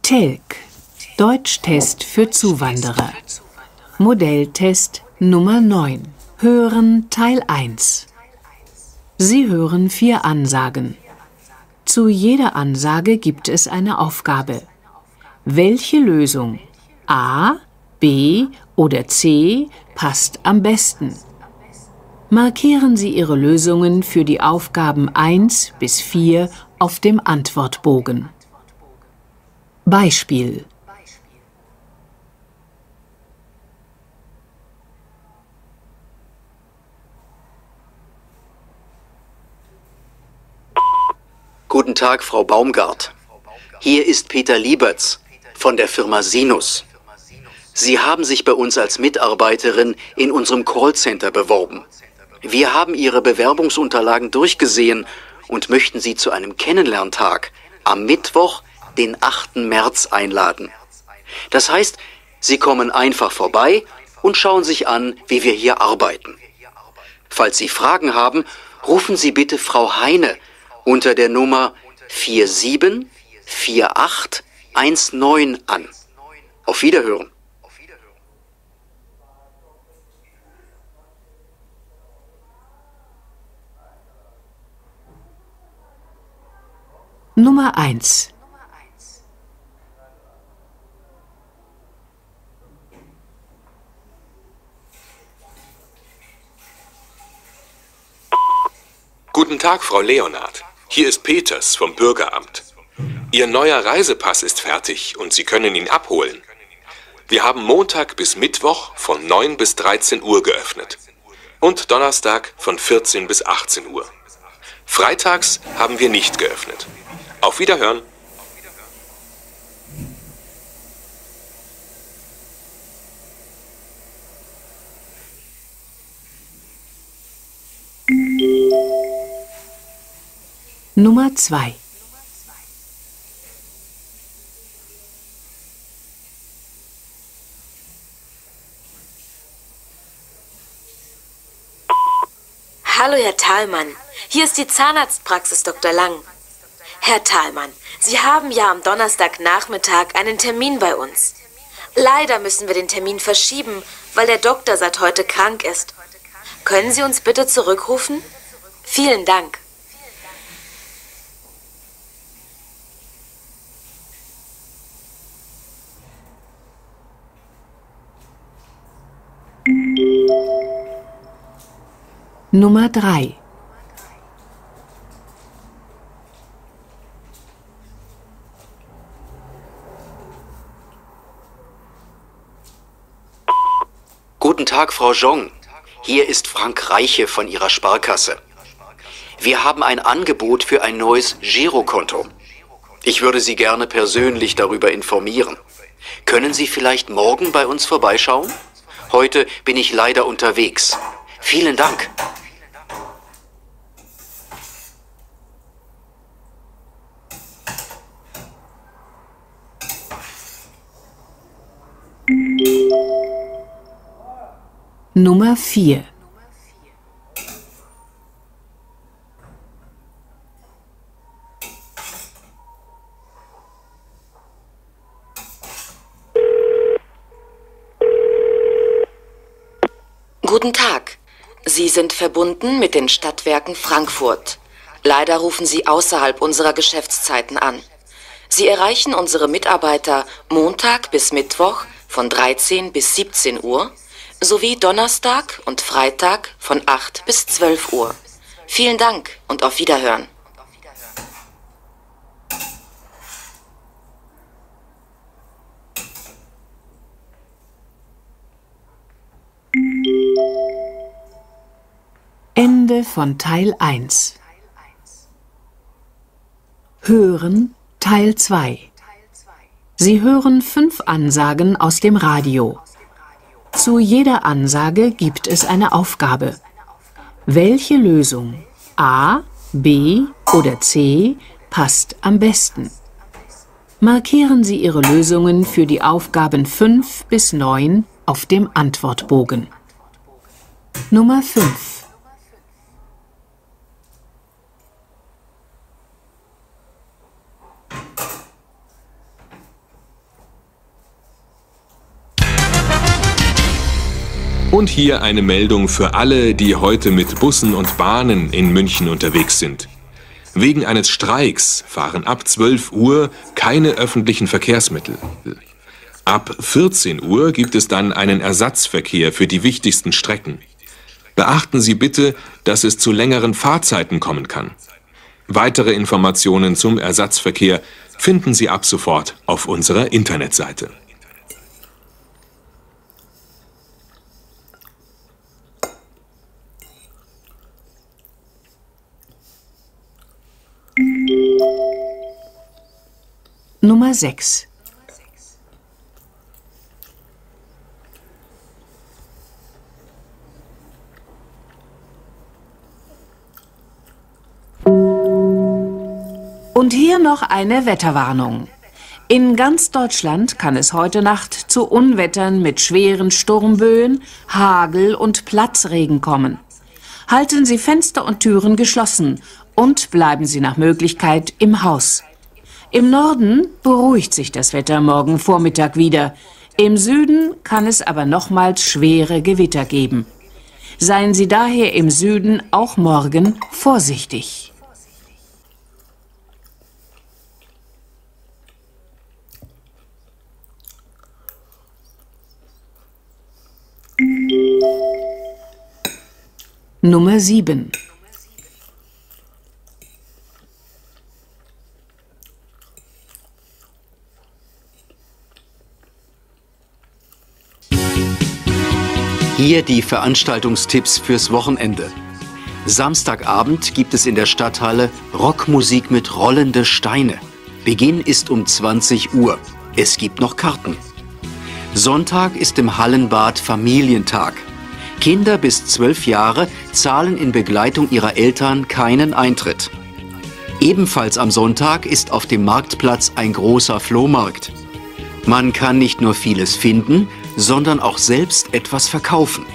TELC, Deutschtest für Zuwanderer. Modelltest Nummer 9. Hören Teil 1. Sie hören 4 Ansagen. Zu jeder Ansage gibt es eine Aufgabe. Welche Lösung A, B oder C passt am besten? Markieren Sie Ihre Lösungen für die Aufgaben 1 bis 4 auf dem Antwortbogen. Beispiel: Guten Tag, Frau Baumgart. Hier ist Peter Lieberts von der Firma Sinus. Sie haben sich bei uns als Mitarbeiterin in unserem Callcenter beworben. Wir haben Ihre Bewerbungsunterlagen durchgesehen und möchten Sie zu einem Kennenlerntag am Mittwoch, den 8. März einladen. Das heißt, Sie kommen einfach vorbei und schauen sich an, wie wir hier arbeiten. Falls Sie Fragen haben, rufen Sie bitte Frau Heine unter der Nummer 474819 an. Auf Wiederhören. Nummer 1. Guten Tag, Frau Leonard. Hier ist Peters vom Bürgeramt. Ihr neuer Reisepass ist fertig und Sie können ihn abholen. Wir haben Montag bis Mittwoch von 9 bis 13 Uhr geöffnet und Donnerstag von 14 bis 18 Uhr. Freitags haben wir nicht geöffnet. Auf Wiederhören. Nummer 2. Hallo, Herr Thalmann. Hier ist die Zahnarztpraxis Dr. Lang. Herr Thalmann, Sie haben ja am Donnerstagnachmittag einen Termin bei uns. Leider müssen wir den Termin verschieben, weil der Doktor seit heute krank ist. Können Sie uns bitte zurückrufen? Vielen Dank. Nummer 3. Guten Tag, Frau Jong. Hier ist Frank Reiche von Ihrer Sparkasse. Wir haben ein Angebot für ein neues Girokonto. Ich würde Sie gerne persönlich darüber informieren. Können Sie vielleicht morgen bei uns vorbeischauen? Heute bin ich leider unterwegs. Vielen Dank. Nummer 4. Guten Tag. Sie sind verbunden mit den Stadtwerken Frankfurt. Leider rufen Sie außerhalb unserer Geschäftszeiten an. Sie erreichen unsere Mitarbeiter Montag bis Mittwoch von 13 bis 17 Uhr sowie Donnerstag und Freitag von 8 bis 12 Uhr. Vielen Dank und auf Wiederhören. Ende von Teil 1. Hören Teil 2. Sie hören 5 Ansagen aus dem Radio. Zu jeder Ansage gibt es eine Aufgabe. Welche Lösung A, B oder C passt am besten? Markieren Sie Ihre Lösungen für die Aufgaben 5 bis 9 auf dem Antwortbogen. Nummer 5. Und hier eine Meldung für alle, die heute mit Bussen und Bahnen in München unterwegs sind. Wegen eines Streiks fahren ab 12 Uhr keine öffentlichen Verkehrsmittel. Ab 14 Uhr gibt es dann einen Ersatzverkehr für die wichtigsten Strecken. Beachten Sie bitte, dass es zu längeren Fahrzeiten kommen kann. Weitere Informationen zum Ersatzverkehr finden Sie ab sofort auf unserer Internetseite. Nummer 6. Und hier noch eine Wetterwarnung. In ganz Deutschland kann es heute Nacht zu Unwettern mit schweren Sturmböen, Hagel und Platzregen kommen. Halten Sie Fenster und Türen geschlossen und bleiben Sie nach Möglichkeit im Haus. Im Norden beruhigt sich das Wetter morgen Vormittag wieder. Im Süden kann es aber nochmals schwere Gewitter geben. Seien Sie daher im Süden auch morgen vorsichtig. Nummer 7. Hier die Veranstaltungstipps fürs Wochenende. Samstagabend gibt es in der Stadthalle Rockmusik mit Rollende Steine. Beginn ist um 20 Uhr. Es gibt noch Karten. Sonntag ist im Hallenbad Familientag. Kinder bis 12 Jahre zahlen in Begleitung ihrer Eltern keinen Eintritt. Ebenfalls am Sonntag ist auf dem Marktplatz ein großer Flohmarkt. Man kann nicht nur vieles finden, sondern auch selbst etwas verkaufen.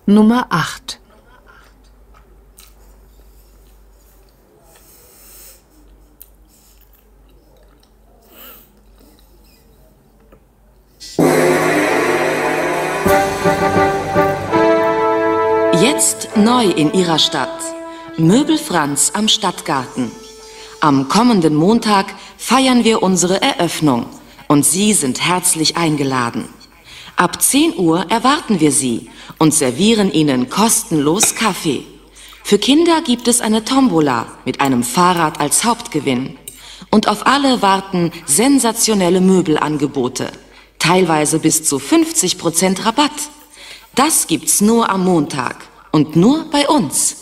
Nummer 8. Jetzt neu in Ihrer Stadt. Möbel Franz am Stadtgarten. Am kommenden Montag feiern wir unsere Eröffnung und Sie sind herzlich eingeladen. Ab 10 Uhr erwarten wir Sie und servieren Ihnen kostenlos Kaffee. Für Kinder gibt es eine Tombola mit einem Fahrrad als Hauptgewinn. Und auf alle warten sensationelle Möbelangebote, teilweise bis zu 50% Rabatt. Das gibt's nur am Montag und nur bei uns.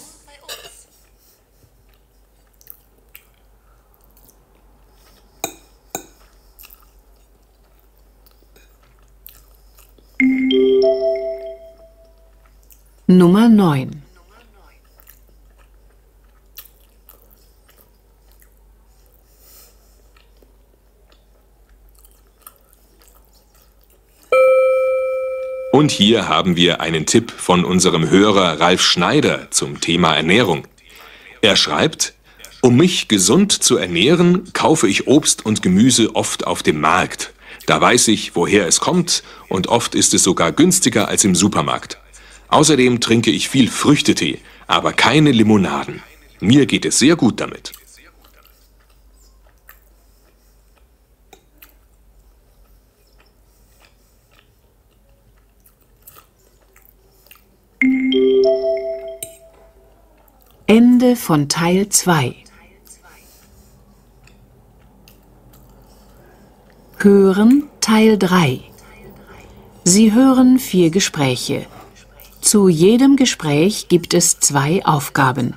Nummer 9. Und hier haben wir einen Tipp von unserem Hörer Ralf Schneider zum Thema Ernährung. Er schreibt: Um mich gesund zu ernähren, kaufe ich Obst und Gemüse oft auf dem Markt. Da weiß ich, woher es kommt, und oft ist es sogar günstiger als im Supermarkt. Außerdem trinke ich viel Früchtetee, aber keine Limonaden. Mir geht es sehr gut damit. Ende von Teil 2. Hören Teil 3. Sie hören 4 Gespräche. Zu jedem Gespräch gibt es 2 Aufgaben.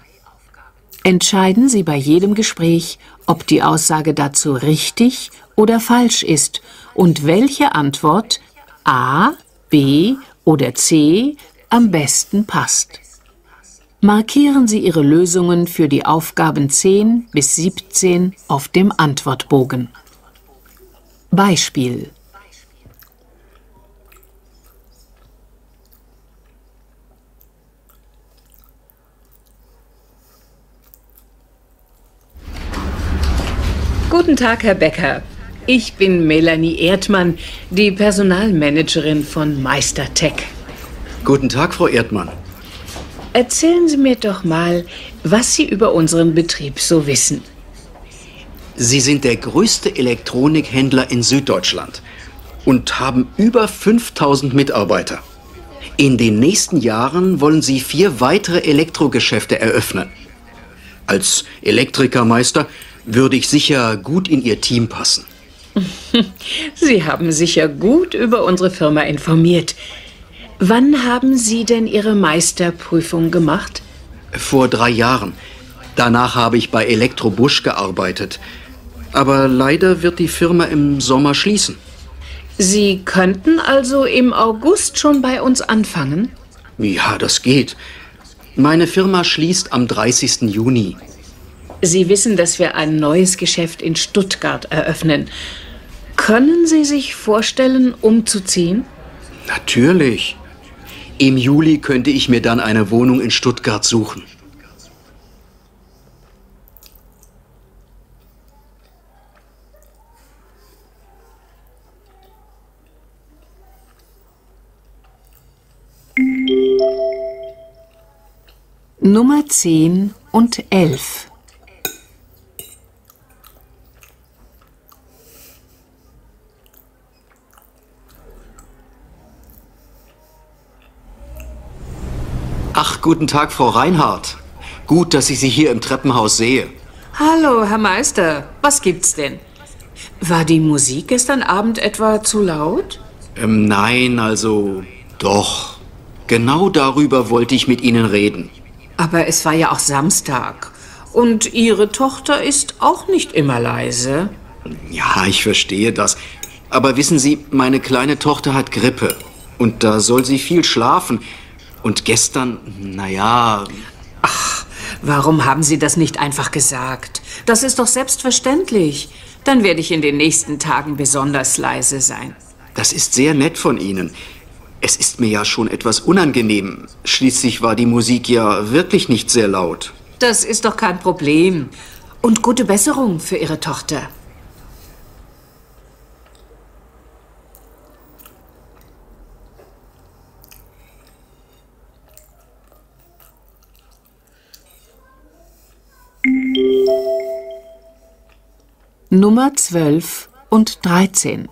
Entscheiden Sie bei jedem Gespräch, ob die Aussage dazu richtig oder falsch ist und welche Antwort A, B oder C am besten passt. Markieren Sie Ihre Lösungen für die Aufgaben 10 bis 17 auf dem Antwortbogen. Beispiel: Guten Tag, Herr Becker. Ich bin Melanie Erdmann, die Personalmanagerin von Meistertech. Guten Tag, Frau Erdmann. Erzählen Sie mir doch mal, was Sie über unseren Betrieb so wissen. Sie sind der größte Elektronikhändler in Süddeutschland und haben über 5000 Mitarbeiter. In den nächsten Jahren wollen Sie 4 weitere Elektrogeschäfte eröffnen. Als Elektrikermeister würde ich sicher gut in Ihr Team passen. Sie haben sicher gut über unsere Firma informiert. Wann haben Sie denn Ihre Meisterprüfung gemacht? Vor 3 Jahren. Danach habe ich bei Elektrobusch gearbeitet. Aber leider wird die Firma im Sommer schließen. Sie könnten also im August schon bei uns anfangen? Ja, das geht. Meine Firma schließt am 30. Juni. Sie wissen, dass wir ein neues Geschäft in Stuttgart eröffnen. Können Sie sich vorstellen, umzuziehen? Natürlich. Im Juli könnte ich mir dann eine Wohnung in Stuttgart suchen. Nummer 10 und 11. Ach, guten Tag, Frau Reinhardt. Gut, dass ich Sie hier im Treppenhaus sehe. Hallo, Herr Meister. Was gibt's denn? War die Musik gestern Abend etwa zu laut? Nein, also doch. Genau darüber wollte ich mit Ihnen reden. Aber es war ja auch Samstag. Und Ihre Tochter ist auch nicht immer leise. Ja, ich verstehe das. Aber wissen Sie, meine kleine Tochter hat Grippe. Und da soll sie viel schlafen. Und gestern, naja... Ach, warum haben Sie das nicht einfach gesagt? Das ist doch selbstverständlich. Dann werde ich in den nächsten Tagen besonders leise sein. Das ist sehr nett von Ihnen. Es ist mir ja schon etwas unangenehm. Schließlich war die Musik ja wirklich nicht sehr laut. Das ist doch kein Problem. Und gute Besserung für Ihre Tochter. Nummer 12 und 13.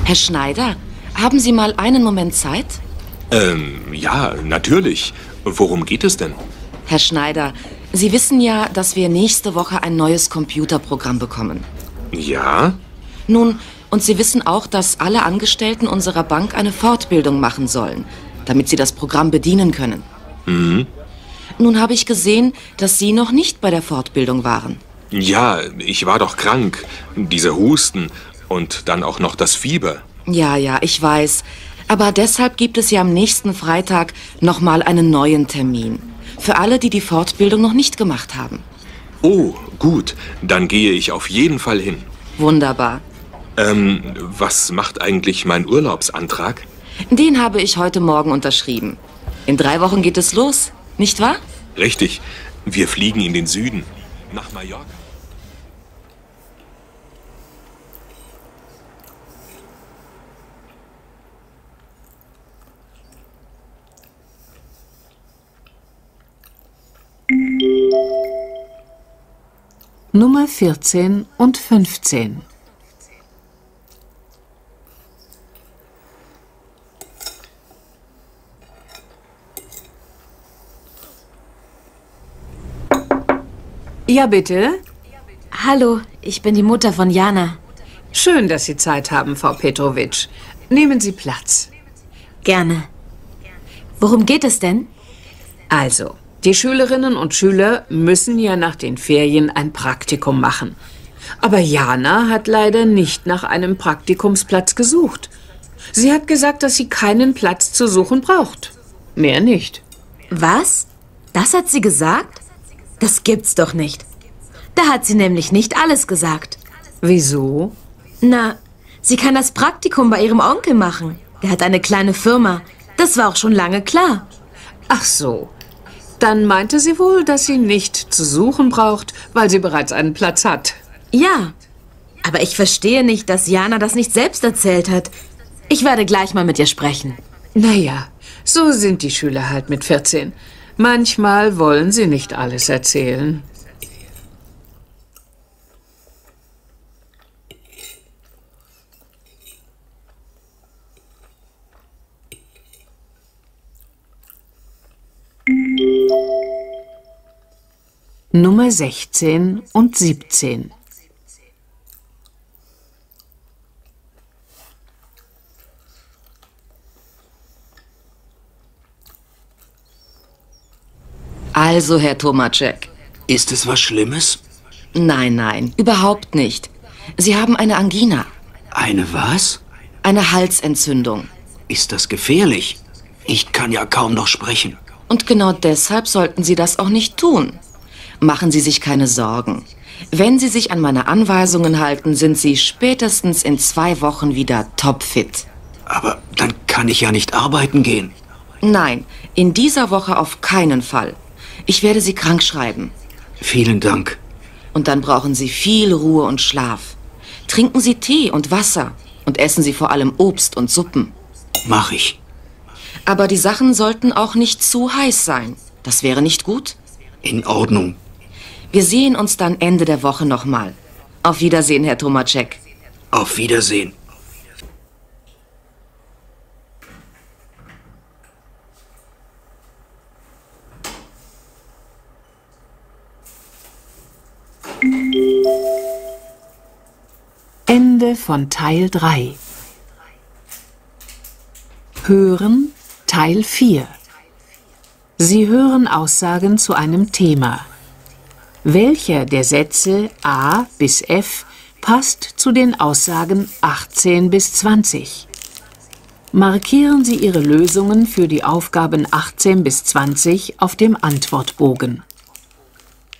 Herr Schneider, haben Sie mal einen Moment Zeit? Ja, natürlich. Worum geht es denn? Herr Schneider, Sie wissen ja, dass wir nächste Woche ein neues Computerprogramm bekommen. Ja? Nun, und Sie wissen auch, dass alle Angestellten unserer Bank eine Fortbildung machen sollen, damit sie das Programm bedienen können. Mhm. Nun habe ich gesehen, dass Sie noch nicht bei der Fortbildung waren. Ja, ich war doch krank. Dieser Husten und dann auch noch das Fieber. Ja, ich weiß. Aber deshalb gibt es ja am nächsten Freitag nochmal einen neuen Termin. Für alle, die die Fortbildung noch nicht gemacht haben. Oh, gut. Dann gehe ich auf jeden Fall hin. Wunderbar. Was macht eigentlich mein Urlaubsantrag? Den habe ich heute Morgen unterschrieben. In 3 Wochen geht es los, nicht wahr? Richtig. Wir fliegen in den Süden. Nach Mallorca. Nummer 14 und 15. Ja, bitte. Hallo, ich bin die Mutter von Jana. Schön, dass Sie Zeit haben, Frau Petrovic. Nehmen Sie Platz. Gerne. Worum geht es denn? Also, die Schülerinnen und Schüler müssen ja nach den Ferien ein Praktikum machen. Aber Jana hat leider nicht nach einem Praktikumsplatz gesucht. Sie hat gesagt, dass sie keinen Platz zu suchen braucht. Mehr nicht. Was? Das hat sie gesagt? Das gibt's doch nicht. Da hat sie nämlich nicht alles gesagt. Wieso? Na, Sie kann das Praktikum bei ihrem Onkel machen. Der hat eine kleine Firma. Das war auch schon lange klar. Ach so. Dann meinte sie wohl, dass sie nicht zu suchen braucht, weil sie bereits einen Platz hat. Ja, aber ich verstehe nicht, dass Jana das nicht selbst erzählt hat. Ich werde gleich mal mit ihr sprechen. Naja, so sind die Schüler halt mit 14. Manchmal wollen sie nicht alles erzählen. Nummer 16 und 17. Also, Herr Tomacek. Ist es was Schlimmes? Nein, nein, überhaupt nicht. Sie haben eine Angina, Eine was? eine Halsentzündung. Ist das gefährlich? Ich kann ja kaum noch sprechen. Und genau deshalb sollten Sie das auch nicht tun. Machen Sie sich keine Sorgen. Wenn Sie sich an meine Anweisungen halten, sind Sie spätestens in 2 Wochen wieder topfit. Aber dann kann ich ja nicht arbeiten gehen. Nein, in dieser Woche auf keinen Fall. Ich werde Sie krank schreiben. Vielen Dank. Und dann brauchen Sie viel Ruhe und Schlaf. Trinken Sie Tee und Wasser und essen Sie vor allem Obst und Suppen. Mach ich. Aber die Sachen sollten auch nicht zu heiß sein. Das wäre nicht gut. In Ordnung. Wir sehen uns dann Ende der Woche nochmal. Auf Wiedersehen, Herr Tomacek. Auf Wiedersehen. Ende von Teil 3. Hören Teil 4. Sie hören Aussagen zu einem Thema. Welcher der Sätze A bis F passt zu den Aussagen 18 bis 20? Markieren Sie Ihre Lösungen für die Aufgaben 18 bis 20 auf dem Antwortbogen.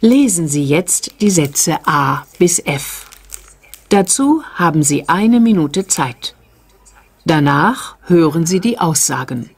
Lesen Sie jetzt die Sätze A bis F. Dazu haben Sie 1 Minute Zeit. Danach hören Sie die Aussagen.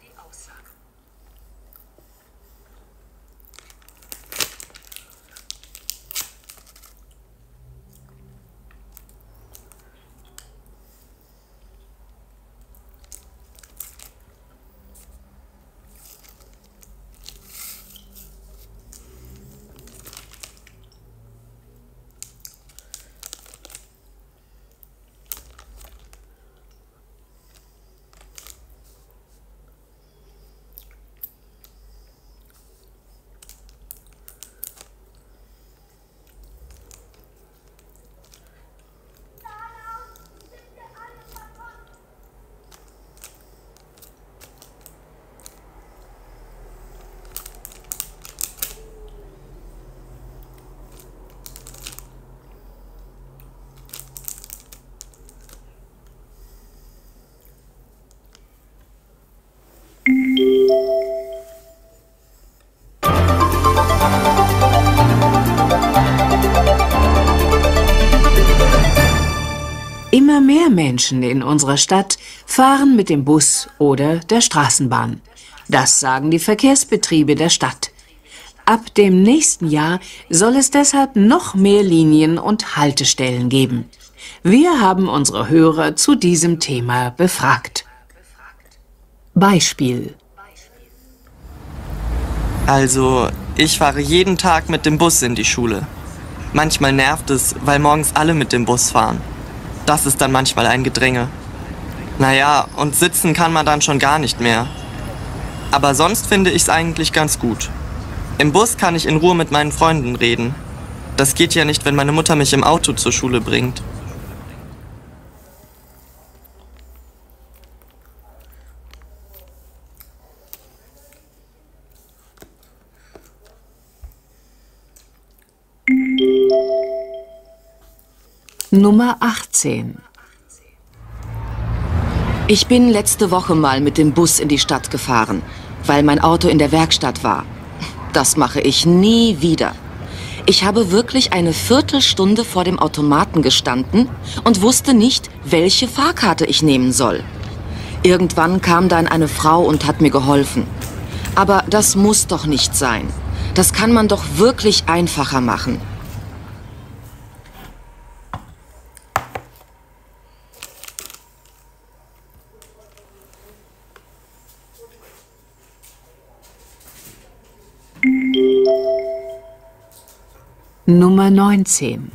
Immer mehr Menschen in unserer Stadt fahren mit dem Bus oder der Straßenbahn. Das sagen die Verkehrsbetriebe der Stadt. Ab dem nächsten Jahr soll es deshalb noch mehr Linien und Haltestellen geben. Wir haben unsere Hörer zu diesem Thema befragt. Beispiel: Also, ich fahre jeden Tag mit dem Bus in die Schule. Manchmal nervt es, weil morgens alle mit dem Bus fahren. Das ist dann manchmal ein Gedränge. Naja, und sitzen kann man dann schon gar nicht mehr. Aber sonst finde ich's eigentlich ganz gut. Im Bus kann ich in Ruhe mit meinen Freunden reden. Das geht ja nicht, wenn meine Mutter mich im Auto zur Schule bringt. Nummer 18. Ich bin letzte Woche mal mit dem Bus in die Stadt gefahren, weil mein Auto in der Werkstatt war. Das mache ich nie wieder. Ich habe wirklich eine Viertelstunde vor dem Automaten gestanden und wusste nicht, welche Fahrkarte ich nehmen soll. Irgendwann kam dann eine Frau und hat mir geholfen. Aber das muss doch nicht sein. Das kann man doch wirklich einfacher machen. Nummer 19.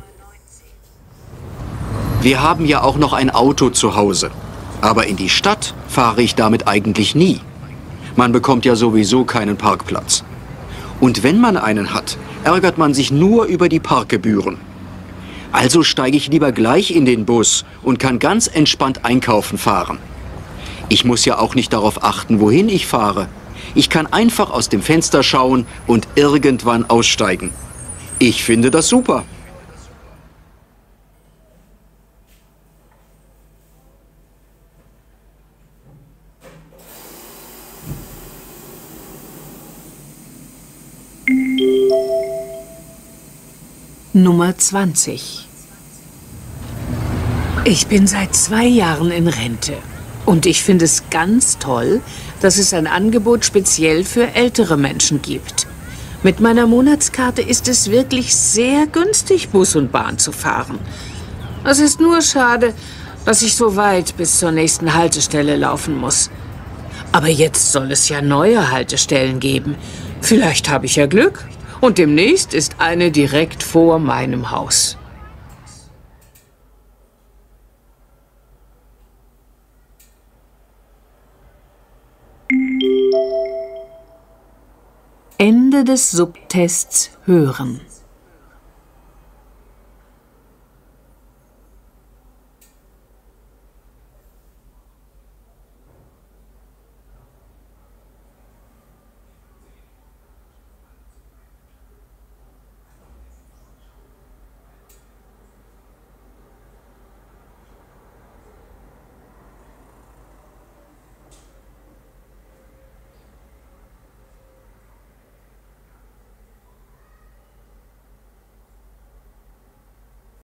Wir haben ja auch noch ein Auto zu Hause. Aber in die Stadt fahre ich damit eigentlich nie. Man bekommt ja sowieso keinen Parkplatz. Und wenn man einen hat, ärgert man sich nur über die Parkgebühren. Also steige ich lieber gleich in den Bus und kann ganz entspannt einkaufen fahren. Ich muss ja auch nicht darauf achten, wohin ich fahre. Ich kann einfach aus dem Fenster schauen und irgendwann aussteigen. Ich finde das super. Nummer 20. Ich bin seit 2 Jahren in Rente. Und ich finde es ganz toll, dass es ein Angebot speziell für ältere Menschen gibt. Mit meiner Monatskarte ist es wirklich sehr günstig, Bus und Bahn zu fahren. Es ist nur schade, dass ich so weit bis zur nächsten Haltestelle laufen muss. Aber jetzt soll es ja neue Haltestellen geben. Vielleicht habe ich ja Glück. Und demnächst ist eine direkt vor meinem Haus. Ende des Subtests hören.